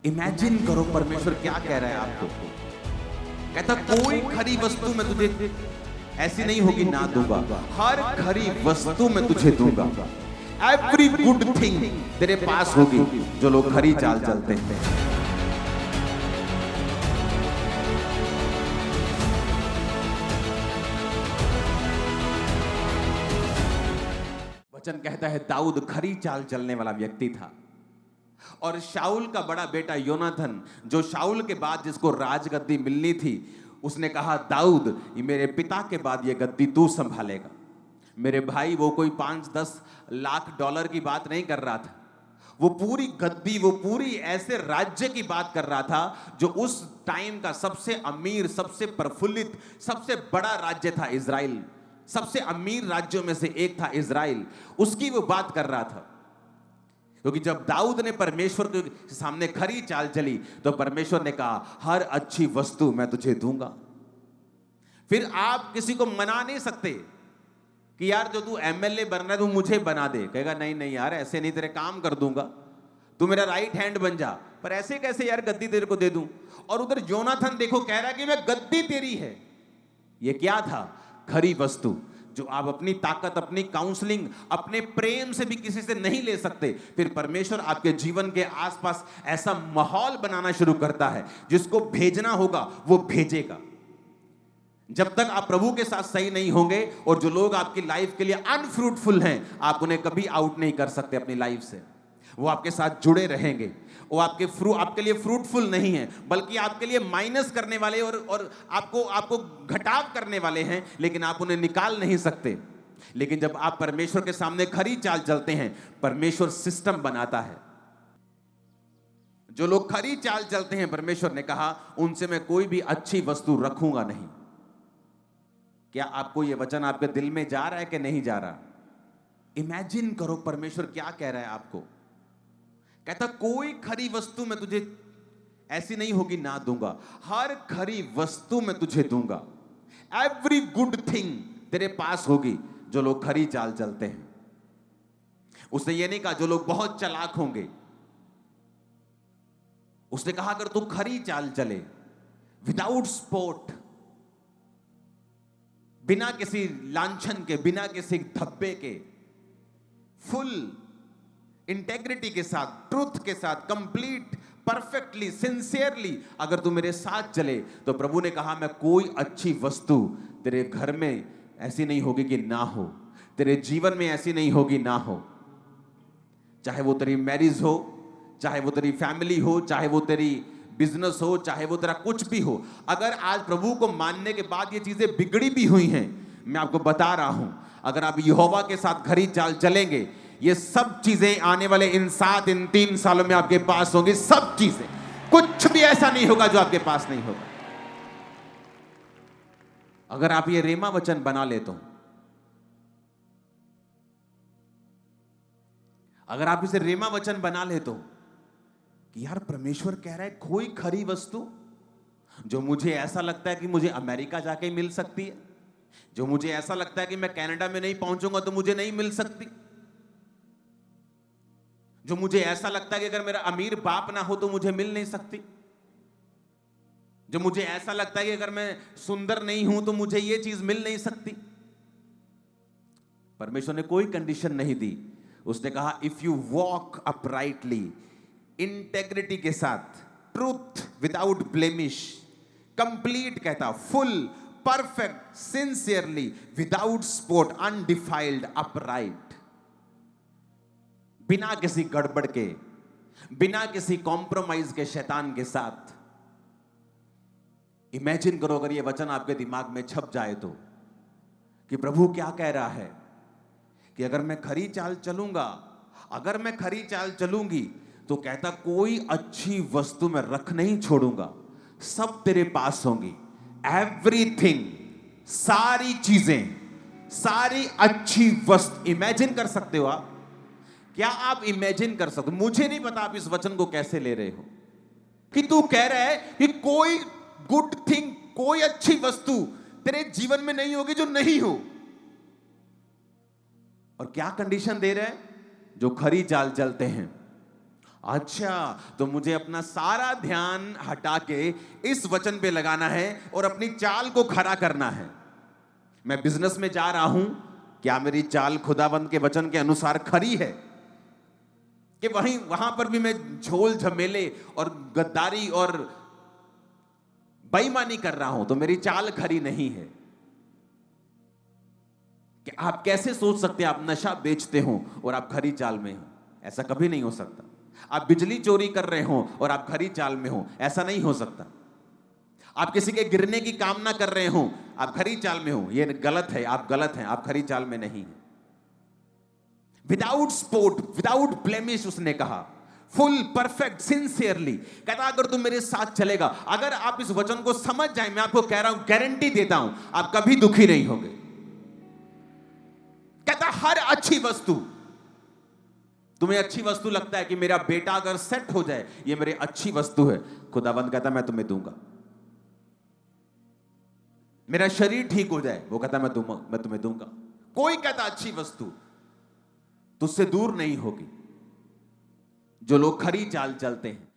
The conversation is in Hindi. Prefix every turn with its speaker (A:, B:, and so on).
A: इमेजिन करो परमेश्वर क्या कह रहा है आपको। कहता कोई खरी वस्तु मैं तुझे ऐसी नहीं होगी ना दूंगा, हर खरी वस्तु मैं तुझे दूंगा। एवरी गुड थिंग तेरे पास होगी जो लोग खरी चाल चलते हैं। वचन कहता है दाऊद खरी चाल चलने वाला व्यक्ति था और शाऊल का बड़ा बेटा योनाथन, जो शाऊल के बाद जिसको राजगद्दी मिलनी थी, उसने कहा दाऊद ये मेरे पिता के बाद ये गद्दी तू संभालेगा। मेरे भाई, वो कोई 5-10 लाख डॉलर की बात नहीं कर रहा था, वो पूरी गद्दी, वो पूरी ऐसे राज्य की बात कर रहा था जो उस टाइम का सबसे अमीर, सबसे प्रफुल्लित, सबसे बड़ा राज्य था इजराइल। सबसे अमीर राज्यों में से एक था इजराइल, उसकी वो बात कर रहा था। क्योंकि जब दाऊद ने परमेश्वर के सामने खरी चाल चली तो परमेश्वर ने कहा हर अच्छी वस्तु मैं तुझे दूंगा। फिर आप किसी को मना नहीं सकते कि यार जो तू एमएलए बनना है तू मुझे बना दे। कहेगा नहीं नहीं यार ऐसे नहीं, तेरे काम कर दूंगा, तू मेरा राइट हैंड बन जा। पर ऐसे कैसे यार गद्दी तेरे को दे दूं। और उधर योनाथन देखो कह रहा है कि मैं गद्दी तेरी है। ये क्या था? खरी वस्तु जो आप अपनी ताकत, अपनी काउंसलिंग, अपने प्रेम से भी किसी से नहीं ले सकते। फिर परमेश्वर आपके जीवन के आसपास ऐसा माहौल बनाना शुरू करता है, जिसको भेजना होगा वो भेजेगा। जब तक आप प्रभु के साथ सही नहीं होंगे और जो लोग आपकी लाइफ के लिए अनफ्रूटफुल हैं, आप उन्हें कभी आउट नहीं कर सकते अपनी लाइफ से। वो आपके साथ जुड़े रहेंगे, वो आपके लिए फ्रूटफुल नहीं है, बल्कि आपके लिए माइनस करने वाले और आपको घटाव करने वाले हैं, लेकिन आप उन्हें निकाल नहीं सकते। लेकिन जब आप परमेश्वर के सामने खरी चाल चलते हैं, परमेश्वर सिस्टम बनाता है। जो लोग खरी चाल चलते हैं, परमेश्वर ने कहा उनसे मैं कोई भी अच्छी वस्तु रखूंगा नहीं। क्या आपको यह वचन आपके दिल में जा रहा है कि नहीं जा रहा? इमेजिन करो परमेश्वर क्या कह रहा है आपको। कहता कोई खरी वस्तु मैं तुझे ऐसी नहीं होगी ना दूंगा, हर खरी वस्तु मैं तुझे दूंगा। एवरी गुड थिंग तेरे पास होगी जो लोग खरी चाल चलते हैं। उसने ये नहीं कहा जो लोग बहुत चालाक होंगे, उसने कहा अगर तू खरी चाल चले, विदाउट स्पोर्ट, बिना किसी लांछन के, बिना किसी धब्बे के, फुल इंटेग्रिटी के साथ, ट्रूथ के साथ, कंप्लीट, परफेक्टली, सिंसियरली अगर तू मेरे साथ चले, तो प्रभु ने कहा मैं कोई अच्छी वस्तु तेरे घर में ऐसी नहीं होगी कि ना हो, तेरे जीवन में ऐसी नहीं होगी ना हो। चाहे वो तेरी मैरिज हो, चाहे वो तेरी फैमिली हो, चाहे वो तेरी बिजनेस हो, चाहे वो तेरा कुछ भी हो। अगर आज प्रभु को मानने के बाद ये चीजें बिगड़ी भी हुई हैं, मैं आपको बता रहा हूं, अगर आप यहोवा के साथ खरी चाल चलेंगे, ये सब चीजें आने वाले इन 3 सालों में आपके पास होंगी। सब चीजें, कुछ भी ऐसा नहीं होगा जो आपके पास नहीं होगा। अगर आप ये रेमा वचन बना लेते हो, अगर आप इसे रेमा वचन बना लेते हो कि यार परमेश्वर कह रहा है कोई खरी वस्तु जो मुझे ऐसा लगता है कि मुझे अमेरिका जाके मिल सकती है, जो मुझे ऐसा लगता है कि मैं कनाडा में नहीं पहुंचूंगा तो मुझे नहीं मिल सकती, जो मुझे ऐसा लगता है कि अगर मेरा अमीर बाप ना हो तो मुझे मिल नहीं सकती, जो मुझे ऐसा लगता है कि अगर मैं सुंदर नहीं हूं तो मुझे यह चीज मिल नहीं सकती। परमेश्वर ने कोई कंडीशन नहीं दी। उसने कहा if you walk uprightly, integrity के साथ, ट्रूथ, विदाउट ब्लेमिश, कंप्लीट, कहता full, perfect, sincerely, without spot, undefiled, upright, बिना किसी गड़बड़ के, बिना किसी कॉम्प्रोमाइज के, शैतान के साथ। इमेजिन करो अगर यह वचन आपके दिमाग में छप जाए तो, कि प्रभु क्या कह रहा है कि अगर मैं खरी चाल चलूंगा, अगर मैं खरी चाल चलूंगी, तो कहता कोई अच्छी वस्तु मैं रख नहीं छोड़ूंगा, सब तेरे पास होंगी। एवरीथिंग, सारी चीजें, सारी अच्छी वस्तु। इमेजिन कर सकते हो आप? क्या आप इमेजिन कर सकते हो? मुझे नहीं पता आप इस वचन को कैसे ले रहे हो कि तू कह रहा है कि कोई गुड थिंग, कोई अच्छी वस्तु तेरे जीवन में नहीं होगी जो नहीं हो। और क्या कंडीशन दे रहे हैं? जो खरी चाल चलते हैं, अच्छा, तो मुझे अपना सारा ध्यान हटा के इस वचन पे लगाना है और अपनी चाल को खरा करना है। मैं बिजनेस में जा रहा हूं, क्या मेरी चाल खुदाबंद के वचन के अनुसार खरी है कि वहां पर भी मैं झोल झमेले और गद्दारी और बेईमानी कर रहा हूं, तो मेरी चाल खरी नहीं है। कि आप कैसे सोच सकते हैं आप नशा बेचते हो और आप खरी चाल में हो? ऐसा कभी नहीं हो सकता। आप बिजली चोरी कर रहे हो और आप खरी चाल में हो, ऐसा नहीं हो सकता। आप किसी के गिरने की कामना कर रहे हो, आप खरी चाल में हो, ये गलत है, आप गलत हैं, आप खरी चाल में नहीं हैं। विदाउट स्पॉट, विदाउट ब्लेमिश, उसने कहा, फुल परफेक्ट सिंसियरली। कहता अगर तुम मेरे साथ चलेगा, अगर आप इस वचन को समझ जाए, मैं आपको कह रहा हूं, गारंटी देता हूं, आप कभी दुखी नहीं होंगे। कहता हर अच्छी वस्तु, तुम्हें अच्छी वस्तु लगता है कि मेरा बेटा अगर सेट हो जाए, ये मेरी अच्छी वस्तु है, खुदाबंद कहता मैं तुम्हें दूंगा। मेरा शरीर ठीक हो जाए, वो कहता मैं तुम्हें दूंगा। कोई कहता अच्छी वस्तु तुझसे दूर नहीं होगी। जो लोग खरी चाल चलते हैं,